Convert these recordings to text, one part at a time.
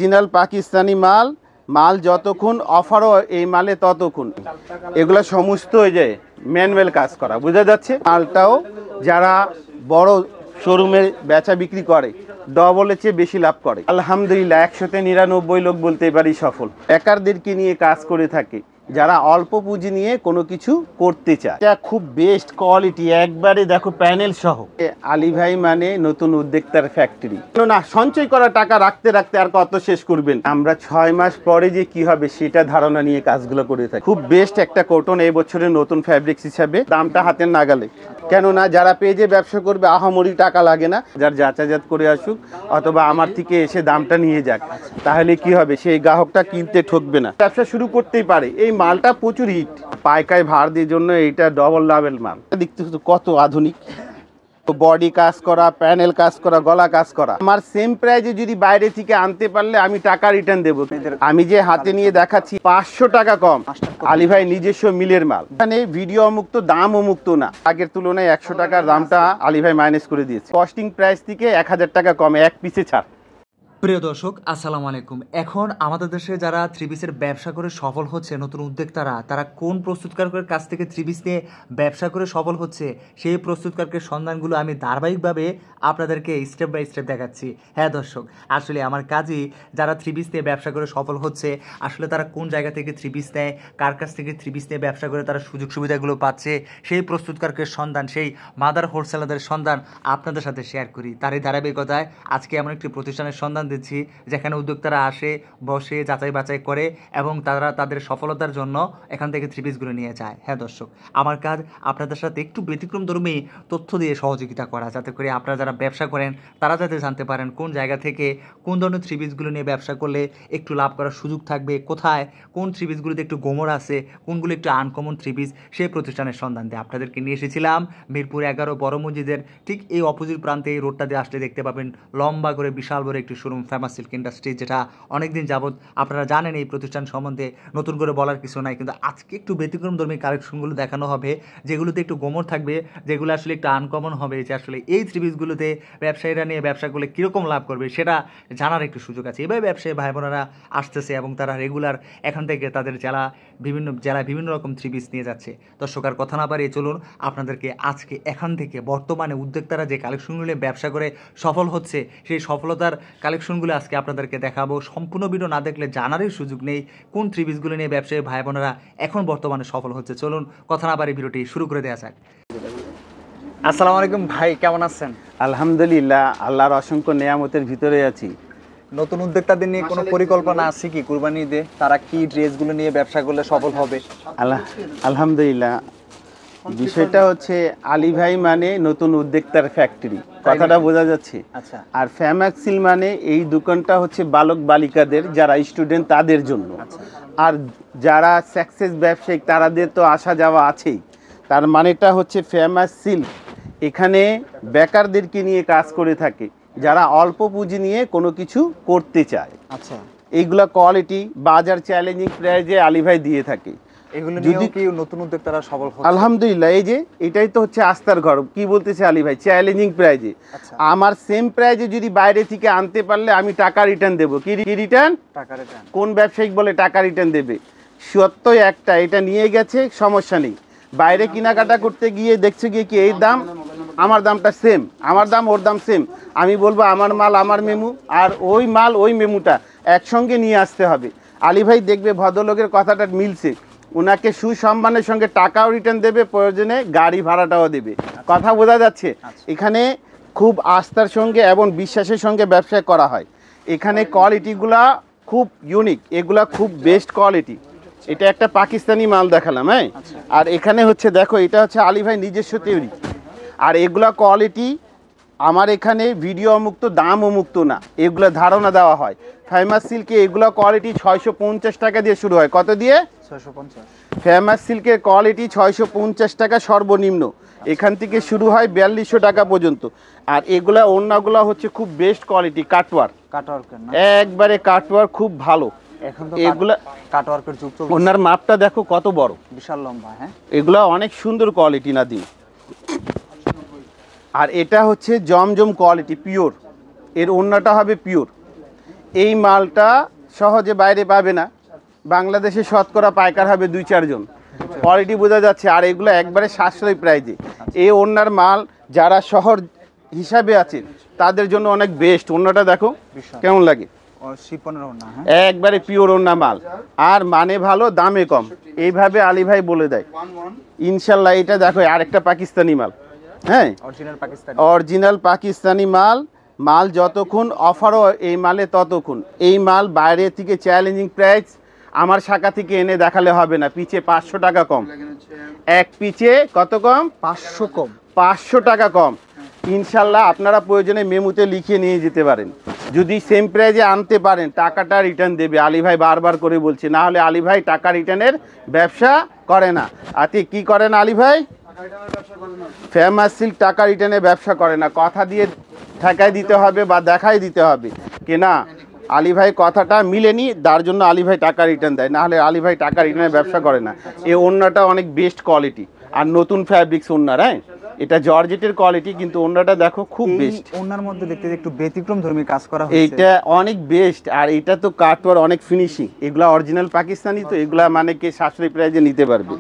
Original Pakistani মাল, মাল যতক্ষণ অফারও এই মালে ততক্ষণ। এগুলো সমস্ত ওই যে ম্যানুয়াল কাজ করা, বোঝা যাচ্ছে। মালটাও যারা বড় শোরুমে বেচা বিক্রি করে ডবলের চেয়ে বেশি লাভ করে। আলহামদুলিল্লাহ 100-99 লোক বলতে পারি সফল। বেকারদেরকে নিয়ে কাজ করে থাকে যারা অল্প পুঁজি নিয়ে কোনো কিছু করতে চায়। এটা খুব বেস্ট কোয়ালিটি, একবারে দেখো প্যানেল সহ। আলী ভাই মানে নতুন উদ্যোক্তার ফ্যাক্টরি। না, সঞ্চয় করা টাকা রাখতে রাখতে আর কত শেষ করবেন। আমরা 6 মাস পরে যে কি হবে সেটা ধারণা নিয়ে কাজগুলো করে থাকি। খুব বেস্ট একটা কটন এই বছরের নতুন ফ্যাব্রিক্স হিসাবে, দামটা হাতের নাগালে। কেননা যারা পেজে ব্যবসা করবে আহামরি টাকা লাগে না, যার যাচাইজাত করে আসুক অথবা আমার থেকে এসে দামটা নিয়ে যাক, তাহলে কি হবে সেই গ্রাহকটা কিনতে ঠকবে না, ব্যবসা শুরু করতেই পারে। এই মালটা প্রচুর হিট, পাইকারি ভাড় দিয়ে জন্য এইটা ডবল লাভের মাল। দেখতে কত আধুনিক, বডি কাজ করা, প্যানেল কাজ করা, গলা কাজ করা। আমার সেম প্রাইজে যদি বাইরে থেকে আনতে পারলে আমি টাকা রিটার্ন দেবো। আমি যে হাতে নিয়ে দেখাচ্ছি 500 টাকা কম, আলী ভাই নিজস্ব মিলের মাল। এখানে ভিডিও মুক্ত, দামও মুক্ত না। আগের তুলনায় 100 টাকার দামটা আলী ভাই মাইনাস করে দিয়েছে। কস্টিং প্রাইস থেকে 1000 টাকা কম, এক পিসে ছাড়। প্রিয় দর্শক, আসসালামু আলাইকুম। এখন আমাদের দেশে যারা থ্রি পিসের ব্যবসা করে সফল হচ্ছে, নতুন উদ্যোক্তারা, তারা কোন প্রস্তুতকারকের কাছ থেকে থ্রি পিস নিয়ে ব্যবসা করে সফল হচ্ছে, সেই প্রস্তুতকারকের সন্ধানগুলো আমি ধারাবাহিকভাবে আপনাদেরকে স্টেপ বাই স্টেপ দেখাচ্ছি। হ্যাঁ দর্শক, আসলে আমার কাজই যারা থ্রি পিস নিয়ে ব্যবসা করে সফল হচ্ছে, আসলে তারা কোন জায়গা থেকে থ্রি পিস নেয়, কার কাছ থেকে থ্রি পিস নিয়ে ব্যবসা করে তারা সুযোগ সুবিধাগুলো পাচ্ছে, সেই প্রস্তুতকারকের সন্ধান, সেই মাদার হোলসেলারদের সন্ধান আপনাদের সাথে শেয়ার করি। তারই ধারাবাহিকতায় আজকে এমন একটি প্রতিষ্ঠানের সন্ধান দিচ্ছি যেখানে উদ্যোক্তারা আসে, বসে, যাচাই বাছাই করে এবং তারা তাদের সফলতার জন্য এখান থেকে থ্রি পিসগুলো নিয়ে যায়। হ্যাঁ দর্শক, আমার কাজ আপনাদের সাথে একটু ব্যতিক্রমধর্মী তথ্য দিয়ে সহযোগিতা করা, যাতে করে আপনারা যারা ব্যবসা করেন তারা যাতে জানতে পারেন কোন জায়গা থেকে কোন ধরনের থ্রি পিসগুলো নিয়ে ব্যবসা করলে একটু লাভ করার সুযোগ থাকবে, কোথায় কোন থ্রি পিসগুলোতে একটু গোমর আছে, কোনগুলো একটু আনকমন থ্রি পিস, সেই প্রতিষ্ঠানের সন্ধান দিয়ে আপনাদেরকে নিয়ে এসেছিলাম মিরপুর 11 বড় মসজিদের ঠিক এই অপোজিট প্রান্তে। এই রোডটা দিয়ে আসলে দেখতে পাবেন লম্বা করে বিশাল বড় একটি শোরুম, ফেমাস সিল্ক ইন্ডাস্ট্রি, যেটা অনেকদিন যাবত আপনারা জানেন। এই প্রতিষ্ঠান সম্বন্ধে নতুন করে বলার কিছু নাই, কিন্তু আজকে একটু ব্যতিক্রমধর্মী কালেকশনগুলো দেখানো হবে, যেগুলোতে একটু গোমর থাকবে, যেগুলো আসলে একটু আনকমন হবে, যে আসলে এই থ্রি পিসগুলোতে ব্যবসায়ীরা নিয়ে ব্যবসা করলে কীরকম লাভ করবে সেটা জানার একটু সুযোগ আছে। এভাবে ব্যবসায়ী ভাই বোনেরা আসতেছে এবং তারা রেগুলার এখান থেকে তাদের জেলায় বিভিন্ন রকম থ্রি পিস নিয়ে যাচ্ছে। দর্শক, আর কথা না বাড়িয়ে চলুন আপনাদেরকে আজকে এখান থেকে বর্তমানে উদ্যোক্তারা যে কালেকশনগুলো নিয়ে ব্যবসা করে সফল হচ্ছে, সেই সফলতার কালেকশনগুলো আজকে আপনাদেরকে দেখাবো। সম্পূর্ণ ভিডিও না দেখলে জানারই সুযোগ নেই কোন থ্রি পিসগুলো নিয়ে ব্যবসায়ী ভাই বোনেরা এখন বর্তমানে সফল হচ্ছে। চলুন কথা না বাড়িয়ে ভিডিওটি শুরু করে দেওয়া যাক। আসসালামু আলাইকুম ভাই, কেমন আছেন? আলহামদুলিল্লাহ, আল্লাহর অসংখ্য নেয়ামতের ভিতরে আছি। নতুন উদ্যোক্তাদের নিয়ে কোনো পরিকল্পনা আছে কি কুরবানি ঈদে? তারা কি ড্রেসগুলো নিয়ে ব্যবসা করলে সফল হবে? আলহামদুলিল্লাহ, বিষয়টা হচ্ছে আলী ভাই মানে নতুন উদ্যোক্তার ফ্যাক্টরি, কথাটা বোঝা যাচ্ছে। আর ফ্যামাক্সিল মানে এই দোকানটা হচ্ছে বালক বালিকাদের, যারা স্টুডেন্ট তাদের জন্য। আর যারা সাকসেস ব্যবসায়িক তাদের তো আসা যাওয়া আছেই। তার মানেটা হচ্ছে ফেমাস সিল্ক এখানে বেকারদেরকে নিয়ে কাজ করে থাকে যারা অল্প পুঁজি নিয়ে কোনো কিছু করতে চায়। আচ্ছা, এইগুলা কোয়ালিটি বাজার চ্যালেঞ্জিং প্রাইজে আলী ভাই দিয়ে থাকে। এগুলো যদি কি নতুন উদ্যোক্তারা সফল হচ্ছে? আলহামদুলিল্লাহ, এই যে এটাই তো হচ্ছে আস্থার ঘর। কি বলতেছে আলী ভাই, চ্যালেঞ্জিং প্রাইজে। আমার সেম প্রাইজে যদি বাইরে থেকে আনতে পারলে আমি টাকা রিটার্ন দেবো। কি রিটার্ন? টাকা রিটার্ন। কোন ব্যবসায়িক বলে টাকা রিটার্ন দেবে? সত্য একটা, এটা নিয়ে গেছে, সমস্যা নেই। বাইরে কেনাকাটা করতে গিয়ে দেখছে গিয়ে কি এই দাম, আমার দামটা সেম, আমার দাম ওর দাম সেম, আমি বলবো আমার মাল আমার মেমু আর ওই মাল ওই মেমুটা একসঙ্গে নিয়ে আসতে হবে। আলী ভাই দেখবে ভদ্রলোকের কথাটা মিলছে, ওনাকে সুসম্মানের সঙ্গে টাকাও রিটার্ন দেবে, প্রয়োজনে গাড়ি ভাড়াটাও দেবে। কথা বোঝা যাচ্ছে? এখানে খুব আস্থার সঙ্গে এবং বিশ্বাসের সঙ্গে ব্যবসা করা হয়। এখানে কোয়ালিটিগুলা খুব ইউনিক, এগুলা খুব বেস্ট কোয়ালিটি। এটা একটা পাকিস্তানি মাল দেখালাম, হ্যাঁ। আর এখানে হচ্ছে দেখো, এটা হচ্ছে আলী ভাই নিজস্ব তৈরি। আর এগুলা কোয়ালিটি আমার এখানে ভিডিও মুক্ত, দামও মুক্ত না, এগুলো ধারণা দেওয়া হয়। ফেমাস সিল্কে এগুলো কোয়ালিটি 650 টাকা দিয়ে শুরু হয়। কত দিয়ে? 650। ফেমাস সিল্কের কোয়ালিটি 650 টাকা সর্বনিম্ন, এখান থেকে শুরু হয় 4200 টাকা পর্যন্ত। আর এগুলা ওড়নাগুলো হচ্ছে খুব বেস্ট কোয়ালিটি, কাটওয়ার্ক, একবারে কাটওয়ার্ক খুব ভালো। এগুলা কাটওয়ার্কের যুগ চলছে। ওনার মাপটা দেখো কত বড়, বিশাল লম্বা। হ্যাঁ, এগুলা অনেক সুন্দর কোয়ালিটি না দিন। আর এটা হচ্ছে জমজম কোয়ালিটি, পিওর। এর ওড়নাটা হবে পিওর। এই মালটা সহজে বাইরে পাবে না, বাংলাদেশে শতকরা পাইকার হবে 2-4 জন। কোয়ালিটি বোঝা যাচ্ছে, আর এগুলো একবারে সাশ্রয়ী প্রাইজে। এই ওড়নার মাল যারা শহর হিসাবে আছে তাদের জন্য অনেক বেস্ট। ওড়নাটা দেখো কেমন লাগে, একবারে পিওর ওড়না মাল, আর মানে ভালো, দামে কম, এইভাবে আলী ভাই বলে দেয় ইনশাল্লাহ। এটা দেখো আরেকটা পাকিস্তানি মাল, হ্যাঁ অরিজিনাল পাকিস্তানি মাল। মাল যতক্ষণ অফারও এই মালে ততক্ষণ। এই মাল বাইরে থেকে চ্যালেঞ্জিং প্রাইস আমার শাখা থেকে এনে দেখালে হবে না, পিছে 500 টাকা কম। এক পিছে কত কম? 500 কম, 500 টাকা কম। ইনশাল্লাহ আপনারা প্রয়োজনে মেমোতে লিখে নিয়ে যেতে পারেন। যদি সেম প্রাইজে আনতে পারেন টাকাটা রিটার্ন দেবে, আলী ভাই বারবার করে বলছে। না হলে আলী ভাই টাকা রিটার্নের ব্যবসা করে না। আতে কি করে না আলী ভাই? ফেমাস সিল্ক টাকা রিটার্নের ব্যবসা করে না। কথা দিয়ে ঠেকাই দিতে হবে বা দেখাই দিতে হবে কি না আলী ভাই কথাটা মিলেনি, তার জন্য আলী ভাই টাকা রিটার্ন দেয়। না হলে আলী ভাই টাকা রিটার্নের ব্যবসা করে না। এই ওড়নাটা অনেক বেস্ট কোয়ালিটি আর নতুন ফ্যাব্রিক্স ওড়নার, হ্যাঁ এটা জর্জেটের কোয়ালিটি, কিন্তু ওড়নাটা দেখো খুব বেস্ট। ওড়নার মধ্যে দেখতে একটু ব্যতিক্রম ধর্মী কাজ করা হয়েছে, এইটা অনেক বেস্ট। আর এটা তো কাটওয়ার অনেক ফিনিশিং, এগুলা অরিজিনাল পাকিস্তানি, তো এগুলা মানে কে সাশ্রয়ী প্রাইজে নিতে পারবে।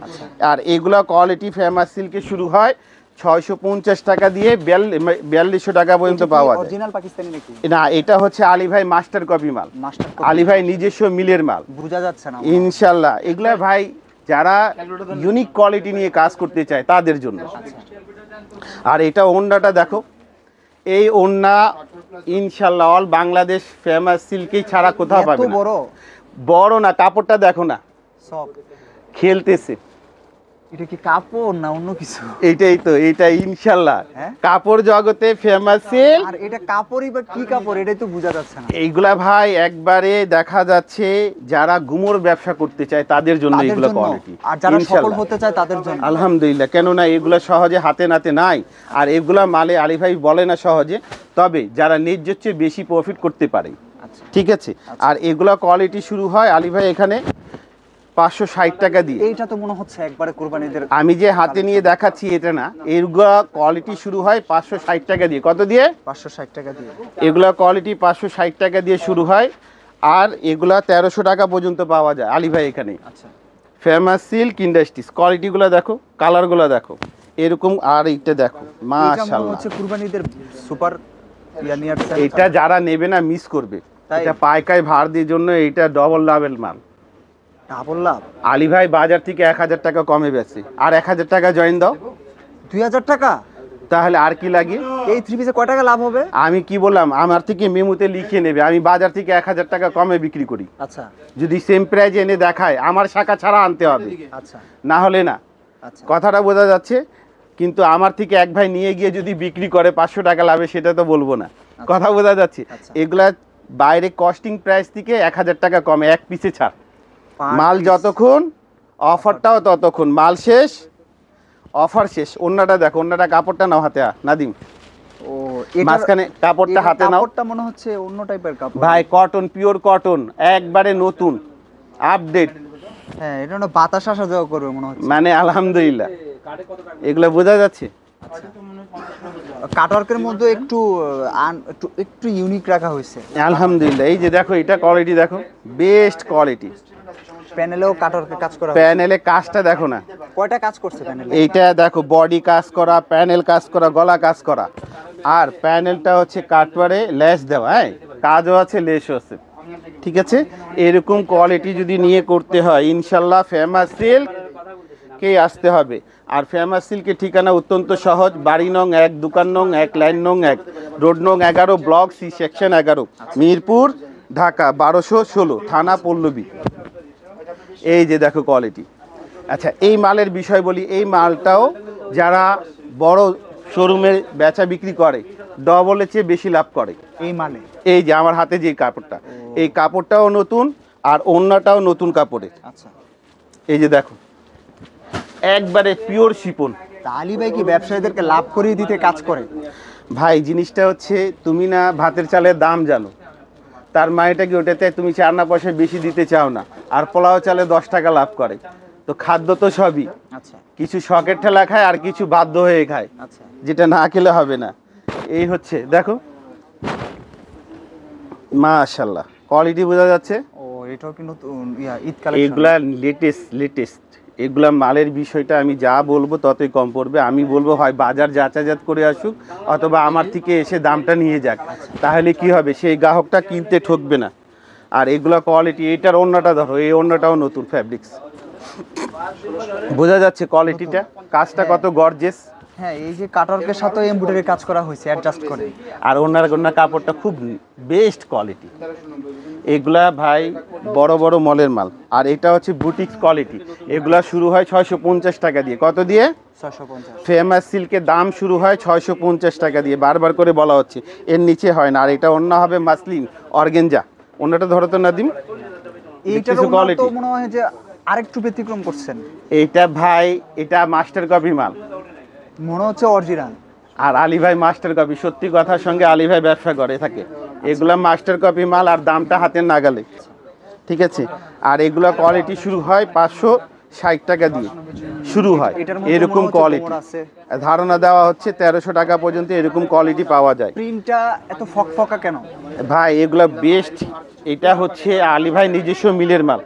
আর এগুলা কোয়ালিটি ফেমাস সিল্কে শুরু হয় 650 টাকা দিয়ে 4200 টাকা পর্যন্ত পাওয়া যায়। অরিজিনাল পাকিস্তানি নাকি? না, এটা হচ্ছে আলী ভাই মাস্টার কপি মাল, আলী ভাই নিজস্ব মিলের মাল, বোঝা যাচ্ছে না ইনশাল্লাহ। এগুলা ভাই যারা ইউনিক কোয়ালিটি নিয়ে কাজ করতে চায় তাদের জন্য। আর এটা ওড়নাটা দেখো, এই ওড়না ইনশাল্লাহ অল বাংলাদেশ ফেমাস সিল্কেই ছাড়া কোথাও পাবে না। বড় না, কাপড়টা দেখো না, সব খেলতেছে। এটা কি কাপড় না অন্য কিছু? এইটাই তো, এটা ইনশাল্লাহ কাপড় জগতে ফেমাস সিল্ক। আর এটা কাপড়ই বা কি কাপড় এটাই তো বোঝা যাচ্ছে না। এইগুলা ভাই একবারে দেখা যাচ্ছে যারা গুমোর ব্যবসা করতে চায় তাদের জন্য এগুলা কোয়ালিটি, আর যারা সফল হতে চায় তাদের জন্য আলহামদুলিল্লাহ। কেননা এগুলা সহজে হাতে নাতে নাই, আর এগুলা মালে আলী ভাই বলে না সহজে, তবে যারা ন্যায্যের চেয়ে বেশি প্রফিট করতে পারে, ঠিক আছে। আর এগুলা কোয়ালিটি শুরু হয় আলী ভাই এখানে 560 টাকা দিয়ে। এইটা তো মনে হচ্ছে একবারে কুরবানিদের, আমি যে হাতে নিয়ে দেখাচ্ছি এটা না, এগুলা কোয়ালিটি শুরু হয় 560 টাকা দিয়ে। কত দিয়ে? 560 টাকা দিয়ে। এগুলা কোয়ালিটি 560 টাকা দিয়ে শুরু হয়, আর এগুলা 1300 টাকা পর্যন্ত পাওয়া যায় আলী ভাই এখানে। আচ্ছা, ফেমাস সিল্ক ইন্ডাস্ট্রিজ। কোয়ালিটিগুলো দেখো, কালারগুলো দেখো এরকম, আর এইটা দেখো মাশাআল্লাহ, হচ্ছে কুরবানিদের সুপার ইয়ানিয়ার। এটা যারা নেবে না মিস করবে। এটা পাইকারি ভাড় দিয়ে জন্য এটা ডবল লাভের মাল। ডাবল লাভ। আলী ভাই বাজার থেকে 1000 টাকা কমে বেচে, আর 1000 টাকা জয়েন দাও, 2000 টাকা। তাহলে আর কি লাগে? এই থ্রি পিসে কয় টাকা লাভ হবে? আমি কি বললাম, আমার থেকে মেমোতে লিখে নেবে। আমি বাজার থেকে 1000 টাকা কমে বিক্রি করি। আচ্ছা, যদি সেম প্রাইজ এনে দেখায় আমার শাখা ছাড়া আনতে হবে, আচ্ছা না হলে না। আচ্ছা, কথাটা বোঝা যাচ্ছে। কিন্তু আমার থেকে এক ভাই নিয়ে গিয়ে যদি বিক্রি করে 500 টাকা লাভে, সেটা তো বলবো না। কথা বোঝা যাচ্ছে। এগুলা বাইরে কস্টিং প্রাইস থেকে 1000 টাকা কমে, এক পিসে ছাড়। মাল যতক্ষণ অফারটাও ততক্ষণ, মাল শেষ অফার শেষ। ওন্নাটা দেখো, ওন্নাটা কাপড়টা নাও হাতে, নাদিম ও মাঝখানে কাপড়টা হাতে নাও। কাপড়টা মনে হচ্ছে অন্য টাইপের কাপড় ভাই, কটন, পিওর কটন, একবারে নতুন আপডেট। হ্যাঁ, এটা না বাতাস আসা যাওয়া করবে মনে হচ্ছে, মানে আলহামদুলিল্লাহ এগুলো বোঝা যাচ্ছে। কাটওয়ার্কের মধ্যে একটু একটু ইউনিক রাখা হয়েছে আলহামদুলিল্লাহ। এই যে দেখো, এটা কোয়ালিটি দেখো, বেস্ট কোয়ালিটি। প্যানেলেও কাটওয়ার্কের কাজ করা, প্যানেলে কাজটা দেখো না, কয়টা কাজ করছে প্যানেলে? এইটা দেখো, বডি কাজ করা, প্যানেল কাজ করা, গলা কাজ করা, আর প্যানেলটা হচ্ছে কাটওয়ারে লেস দেওয়া, হ্যাঁ কাজও আছে লেসও আছে, ঠিক আছে। এরকম কোয়ালিটি যদি নিয়ে করতে হয় ইনশাল্লাহ ফেমাস সিল্ক কে আসতে হবে। আর ফেমাস সিল্কের ঠিকানা অত্যন্ত সহজ, বাড়ি নং 1, দোকান নং 1, লাইন নং 1, রোড নং 11, block C, section 11, Mirpur, Dhaka 1216, থানা পল্লবী। এই যে দেখো কোয়ালিটি। আচ্ছা, এই মালের বিষয় বলি। এই মালটাও যারা বড় শোরুমে বেচা বিক্রি করে ডবলের চেয়ে বেশি লাভ করে এই মালে। এই যে আমার হাতে যে কাপড়টা, এই কাপড়টাও নতুন, আর ওড়নাটাও নতুন কাপড়ের। আচ্ছা, এই যে দেখো, একবারে পিওর শিপন। আলী ভাই কি ব্যবসায়ীদেরকে লাভ করিয়ে দিতে কাজ করে? ভাই, জিনিসটা হচ্ছে, তুমি না ভাতের চালের দাম জানো, তার মানেটা কি ওটাতে তুমি 4 আনা পয়সা বেশি দিতে চাও না, আর পোলাও চালে 10 টাকা লাভ করে। তো খাদ্য তো সবই, আচ্ছা, কিছু শখের ঠেলা খায় আর কিছু বাধ্য হয়ে খায়, আচ্ছা, যেটা না খেলে হবে না। এই হচ্ছে দেখো মাশাআল্লাহ কোয়ালিটি বোঝা যাচ্ছে। ও এটাও কি নতুন ঈদ কালেকশন? এগুলা লেটেস্ট এগুলা মালের বিষয়টা আমি যা বলবো ততই কম পড়বে। আমি বলবো হয় বাজার যাচাইজাত করে আসুক অথবা আমার থেকে এসে দামটা নিয়ে যাক, তাহলে কি হবে সেই গ্রাহকটা কিনতে ঠকবে না। আর এগুলা কোয়ালিটি, এটার ওড়নাটা ধরো, এই ওড়নাটাও নতুন ফ্যাব্রিক্স, বোঝা যাচ্ছে কোয়ালিটিটা, কাজটা কত গর্জিয়াস। হ্যাঁ, এই যে কাটওয়ার্কের সাথে এমব্রয়ডারি কাজ করা হয়েছে অ্যাডজাস্ট করে। আর ওনার কাপড়টা খুব বেস্ট কোয়ালিটি। এগুলা ভাই বড় বড় মলের মাল। আর এটা হচ্ছে বুটিক্স কোয়ালিটি। এগুলা শুরু হয় 650 টাকা দিয়ে। কত দিয়ে? 650। ফেমাস সিল্কের দাম শুরু হয় 650 টাকা দিয়ে, বারবার করে বলা হচ্ছে, এর নিচে হয় না। আর এটা অন্য হবে মাসলিন অর্গেঞ্জা। অন্যটা ধরো তো নাদিম, এইটার তো মনে হয় যে আরেকটু ব্যতিক্রম করছেন। এইটা ভাই এটা মাস্টার কপি মাল, মনে হচ্ছে অরিজিনাল। আর আলী ভাই মাস্টার কপি, সত্যি কথার সঙ্গে আলী ভাই ব্যবসা করে থাকে। এগুলা মাস্টার কপি মাল, আর দামটা হাতের নাগালে, ঠিক আছে। আর এগুলা কোয়ালিটি শুরু হয় 560 টাকা দিয়ে শুরু হয়, এরকম কোয়ালিটি ধারণা দেওয়া হচ্ছে 1300 টাকা পর্যন্ত এরকম কোয়ালিটি পাওয়া যায়। প্রিন্টটা এত ফকফকা কেন ভাই? এগুলা বেস্ট। এটা হচ্ছে আলী ভাই নিজস্ব মিলের মাল,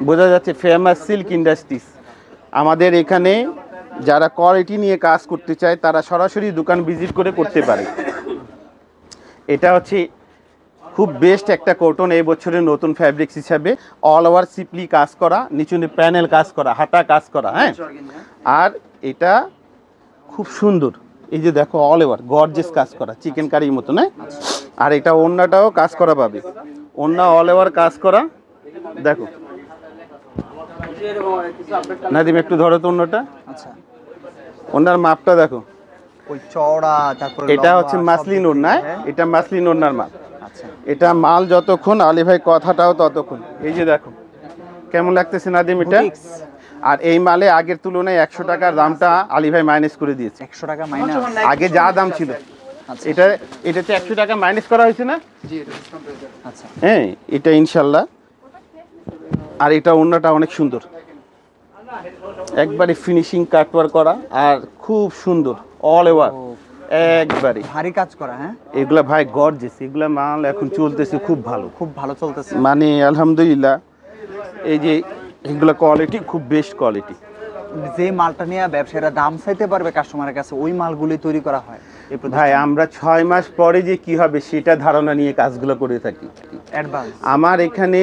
বোঝা যাচ্ছে। Famous silk industries. আমাদের এখানে যারা কোয়ালিটি নিয়ে কাজ করতে চায় তারা সরাসরি দোকান ভিজিট করে করতে পারে। এটা হচ্ছে খুব বেস্ট একটা কটন, এই বছরের নতুন ফ্যাব্রিক্স হিসাবে। অল ওভার সিপলি কাজ করা, নিচে প্যানেল কাজ করা, হাতা কাজ করা, হ্যাঁ। আর এটা খুব সুন্দর, এই যে দেখো অল ওভার গর্জিয়াস কাজ করা, চিকেন কারির মতো, না? আর এটা ওড়নাটাও কাজ করা পাবে, ওড়না অল ওভার কাজ করা। দেখো নাদিম একটু ধরো তো ওড়নাটা। আচ্ছা, ওড়নার মাপটা দেখো, ওই চওড়া, তারপর এটা হচ্ছে মাসলিন ওড়না, এটা মাসলিন ওড়নার মাল। আচ্ছা, এটা মাল যতক্ষণ আলী ভাই কথাটাও ততক্ষণ। এই যে দেখো কেমন লাগতেছে নাদিম এটা। আর এই মালে আগের তুলনায় 100 টাকার দামটা আলী ভাই মাইনাস করে দিয়েছে। 100 টাকা মাইনাস? আগে যা দাম ছিল এটাতে 100 টাকা মাইনাস করা হয়েছে না? আচ্ছা, হ্যাঁ, এটা ইনশাল্লাহ। আর এটা ওড়নাটা অনেক সুন্দর, একবারে ফিনিশিং কাটওয়ার করা, আর খুব সুন্দর অল ওভার, একবারে ভারী কাজ করা। হ্যাঁ, এগুলা ভাই গর্জিয়াস। এগুলা মাল এখন চলতেছে খুব ভালো, খুব ভালো চলতেছে, মানে আলহামদুলিল্লাহ। এই যে এগুলা কোয়ালিটি খুব বেস্ট কোয়ালিটি। যে মালটা নিয়ে ব্যবসায়ীরা দাম চাইতে পারবে কাস্টমারের কাছে, ওই মালগুলি তৈরি করা হয় ভাই। আমরা 6 মাস পরে যে কি হবে সেটা ধারণা নিয়ে কাজগুলো করে থাকি। অ্যাডভান্স আমার এখানে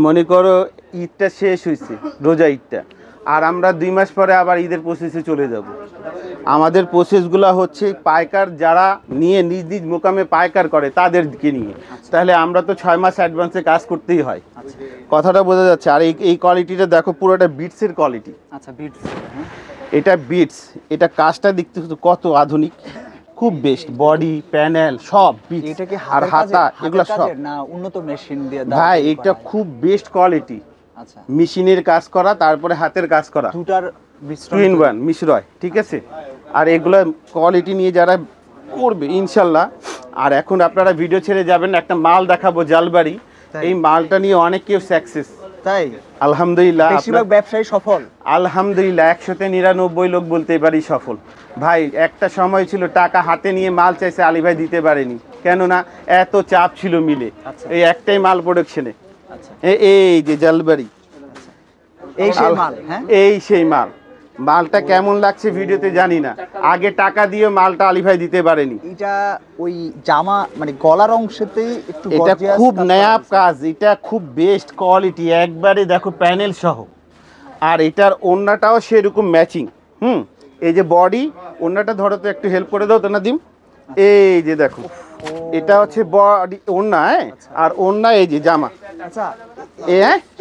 মনে করো ঈদটা শেষ হয়েছে, রোজা ঈদটা, আর আমরা 2 মাস পরে আবার ঈদের প্রসেসে চলে যাব। আমাদের প্রসেসগুলো হচ্ছে পাইকার যারা নিয়ে নিজ নিজ মোকামে পাইকার করে তাদেরকে নিয়ে, তাহলে আমরা তো 6 মাস অ্যাডভান্সে কাজ করতেই হয়। কথাটা বোঝা যাচ্ছে। আর এই কোয়ালিটিটা দেখো, পুরোটা বিটসের কোয়ালিটি। আচ্ছা, বিটস, এটা বিটস, এটা কাজটা দেখতে কত আধুনিক, খুব বেস্ট। বডি প্যানেল সব বিটস, এটা কি আর হাতা এগুলো সব না উন্নত মেশিন দিয়ে? ভাই এটা খুব বেস্ট কোয়ালিটি। আচ্ছা, মেশিনের কাজ করা, তারপরে হাতের কাজ করা, দুটার টু ইন ওয়ান মিশ্রয়, ঠিক আছে। আর এগুলো কোয়ালিটি নিয়ে যারা করবে ইনশাল্লাহ। আর এখন আপনারা ভিডিও ছেড়ে যাবেন, একটা মাল দেখাবো জালবাড়ি, এই মালটা নিয়ে অনেক কেউ সাকসেস, তাই আলহামদুলিল্লাহ। বেশিরভাগ ব্যবসায়ী সফল, আলহামদুলিল্লাহ। 100তে 99 লোক বলতে পারি সফল। ভাই একটা সময় ছিল টাকা হাতে নিয়ে মাল চাইছে, আলী ভাই দিতে পারেনি, কেননা এত চাপ ছিল মিলে। এই একটাই মাল প্রোডাকশনে, এই যে জালবাড়ি, এই সেই মাল। হ্যাঁ, এই সেই মাল। মালটা কেমন লাগছে ভিডিওতে জানি না, আগে টাকা দিয়ে মালটা আলী ভাই দিতে পারেনি। এটা ওই জামা মানে গলার অংশেতেই একটু এটা খুব নয়া কাজ, এটা খুব বেস্ট কোয়ালিটি, একবারে দেখো প্যানেল সহ। আর এটার ওড়নাটাও সেরকম ম্যাচিং। এই যে বডি, ওড়নাটা ধরো তো একটু হেল্প করে দাও তো নাদিম। এই যে দেখো, এটা হচ্ছে বডি ওড়না, আর ওড়না এই যে জামা। আচ্ছা,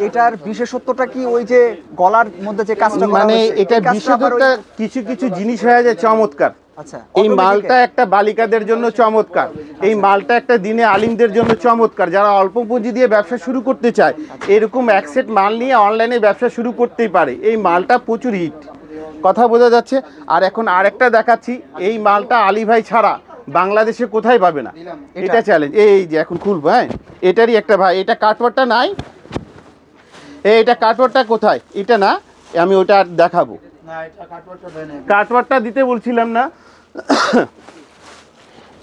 এটার বিশেষত্বটা কি? ওই যে গলার মধ্যে যে কাজটা করা মানে হয়েছে, এটা বিশেষত্বটা কিছু কিছু জিনিস হয়ে যায় চমৎকার। আচ্ছা, এই মালটা একটা বালিকাদের জন্য চমৎকার, এই মালটা একটা দিনে আলিমদের জন্য চমৎকার, যারা অল্প পুঁজি দিয়ে ব্যবসা শুরু করতে চায় এরকম এক সেট মাল নিয়ে অনলাইনে ব্যবসা শুরু করতেই পারে। এই মালটা প্রচুর হিট, কথা বোঝা যাচ্ছে। আর এখন আরেকটা দেখাচ্ছি, এই মালটা আলী ভাই ছাড়া বাংলাদেশে কোথায় পাবে না, এটা চ্যালেঞ্জ। এই যে এখন খুলবো, হ্যাঁ, এটারই একটা ভাই, এটা কাটওয়ারটা নাই, এটা কাটওয়ারটা কোথায়? এটা না, আমি ওটা দেখাবো। কাটওয়ারটা দিতে বলছিলাম না,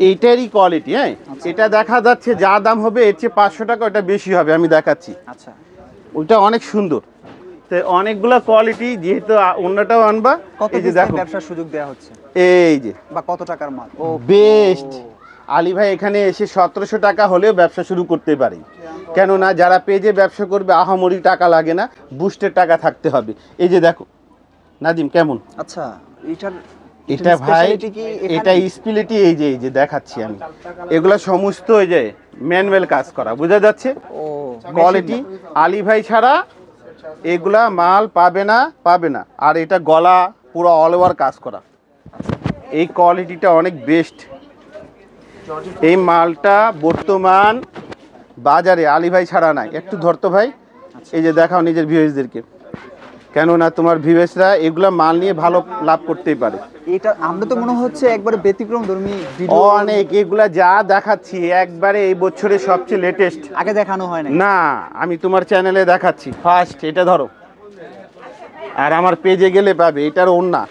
এইটারই কোয়ালিটি। হ্যাঁ, এটা দেখা যাচ্ছে যা দাম হবে এর চেয়ে 500 টাকা ওটা বেশি হবে, আমি দেখাচ্ছি। আচ্ছা, ওইটা অনেক সুন্দর। তো অনেকগুলো কোয়ালিটি, যেহেতু অন্যটাও আনবা। কত এই যে পিস দেখো, ব্যবসার সুযোগ দেওয়া হচ্ছে এই যে বা কত টাকার মাল? ও বেস্ট। আলী ভাই এখানে এসে 1700 টাকা হলেও ব্যবসা শুরু করতে পারে, কেননা যারা পেজে ব্যবসা করবে আহামরি টাকা লাগে না, বুস্টের টাকা থাকতে হবে। এই যে দেখো নাদিম কেমন, আচ্ছা, এটার এটা ভাই speciality কি এখানে? এটা স্পিলিটি। এই যে দেখাচ্ছি আমি, এগুলা সমস্ত ওই যে ম্যানুয়াল কাজ করা, বোঝা যাচ্ছে ও কোয়ালিটি। আলী ভাই ছাড়া এগুলা মাল পাবে না। আর এটা গলা পুরো অল ওভার কাজ করা, এই কোয়ালিটিটা অনেক বেস্ট। এই মালটা বর্তমান বাজারে আলী ভাই ছাড়া নাই। একটু ধরতো ভাই, এই যে দেখাও নিজের ভিউয়ার্সদেরকে, কেননা তোমার ভিউয়ার্সরা এগুলা মাল নিয়ে ভালো লাভ করতেই পারে। এটা আমরা তো মনে হচ্ছে একবারে ব্যতিক্রমধর্মী ভিডিও, অনেক এগুলা যা দেখাচ্ছি একবারে এই বছরের সবচেয়ে লেটেস্ট, আগে দেখানো হয় না। না আমি তোমার চ্যানেলে দেখাচ্ছি ফার্স্ট। এটা ধরো, আর আমার পেজে গেলে পাবে। এটার ওন্না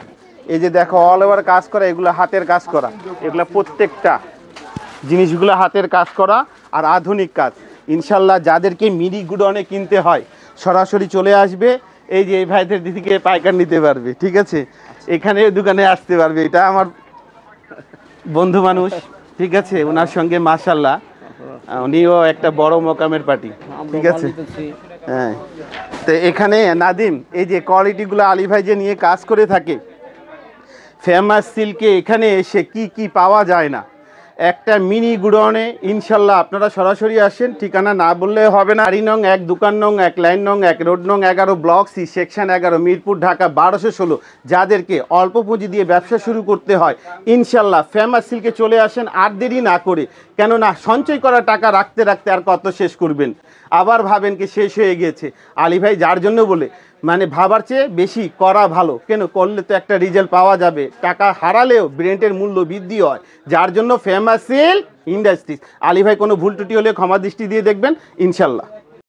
এই যে দেখো অল ওভার কাজ করা, এগুলো হাতের কাজ করা, এগুলো প্রত্যেকটা জিনিসগুলো হাতের কাজ করা আর আধুনিক কাজ। ইনশাল্লাহ যাদেরকে মিনি গুডনে কিনতে হয় সরাসরি চলে আসবে, এই যে এই ভাইদের দিদিকে পাইকার নিতে পারবে, ঠিক আছে, এখানে দোকানে আসতে পারবে। এটা আমার বন্ধু মানুষ, ঠিক আছে, ওনার সঙ্গে মাশাল্লাহ উনিও একটা বড় মোকামের পার্টি, ঠিক আছে। হ্যাঁ, তো এখানে নাদিম এই যে কোয়ালিটিগুলো আলী ভাই যে নিয়ে কাজ করে থাকে, ফেমাস সিল্কে এখানে এসে কি পাওয়া যায় না, একটা মিনি গুডনে। ইনশাল্লাহ আপনারা সরাসরি আসেন, ঠিকানা না বললে হবে না। 8 নং 1, দোকান নং 1, লাইন নং 1, রোড নং 11, block C, section 11, Mirpur, Dhaka 1216। যাদেরকে অল্প পুঁজি দিয়ে ব্যবসা শুরু করতে হয়, ইনশাল্লাহ ফেমাস সিল্কে চলে আসেন আর দেরি না করে, কেননা সঞ্চয় করা টাকা রাখতে রাখতে আর কত শেষ করবেন, আবার ভাবেন কি শেষ হয়ে গেছে। আলী ভাই যার জন্য বলে, মানে ভাবার চেয়ে বেশি করা ভালো, কেন করলে তো একটা রেজাল্ট পাওয়া যাবে, টাকা হারালেও ব্র্যান্ডের মূল্য বৃদ্ধি হয়, যার জন্য ফেমাস সিল্ক ইন্ডাস্ট্রিজ। আলী ভাই কোনো ভুল ত্রুটি হলে ক্ষমা দৃষ্টি দিয়ে দেখবেন ইনশাল্লাহ।